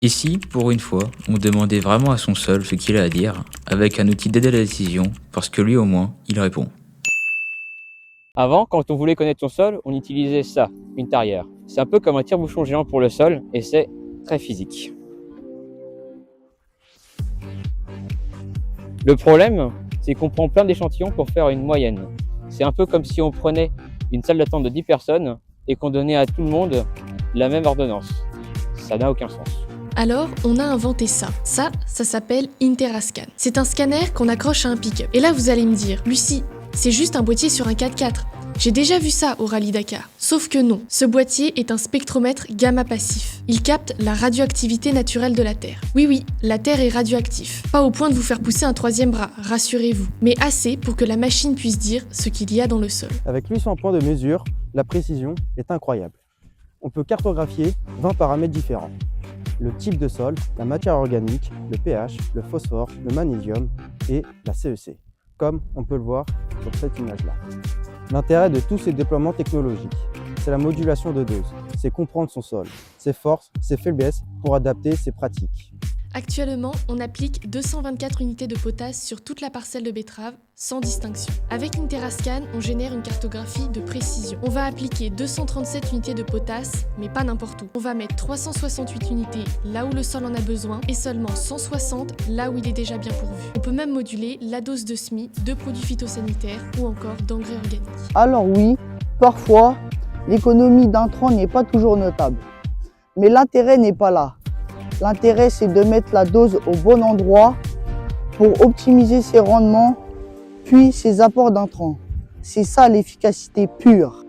Et si, pour une fois, on demandait vraiment à son sol ce qu'il a à dire, avec un outil d'aide à la décision, parce que lui au moins, il répond. Avant, quand on voulait connaître son sol, on utilisait ça, une tarière. C'est un peu comme un tire-bouchon géant pour le sol et c'est très physique. Le problème, c'est qu'on prend plein d'échantillons pour faire une moyenne. C'est un peu comme si on prenait une salle d'attente de 10 personnes et qu'on donnait à tout le monde la même ordonnance. Ça n'a aucun sens. Alors, on a inventé ça. Ça s'appelle Interascan. C'est un scanner qu'on accroche à un pick-up. Et là, vous allez me dire, Lucie, c'est juste un boîtier sur un 4x4. J'ai déjà vu ça au Rallye Dakar. Sauf que non, ce boîtier est un spectromètre gamma passif. Il capte la radioactivité naturelle de la Terre. Oui, la Terre est radioactive. Pas au point de vous faire pousser un troisième bras, rassurez-vous. Mais assez pour que la machine puisse dire ce qu'il y a dans le sol. Avec 800 points de mesure, la précision est incroyable. On peut cartographier 20 paramètres différents. Le type de sol, la matière organique, le pH, le phosphore, le magnésium et la CEC, comme on peut le voir sur cette image-là. L'intérêt de tous ces déploiements technologiques, c'est la modulation de dose, c'est comprendre son sol, ses forces, ses faiblesses pour adapter ses pratiques. Actuellement, on applique 224 unités de potasse sur toute la parcelle de betterave, sans distinction. Avec Interascan, on génère une cartographie de précision. On va appliquer 237 unités de potasse, mais pas n'importe où. On va mettre 368 unités là où le sol en a besoin et seulement 160 là où il est déjà bien pourvu. On peut même moduler la dose de SMI, de produits phytosanitaires ou encore d'engrais organiques. Alors oui, parfois, l'économie d'intrants n'est pas toujours notable. Mais l'intérêt n'est pas là. L'intérêt, c'est de mettre la dose au bon endroit pour optimiser ses rendements, puis ses apports d'intrants. C'est ça l'efficacité pure.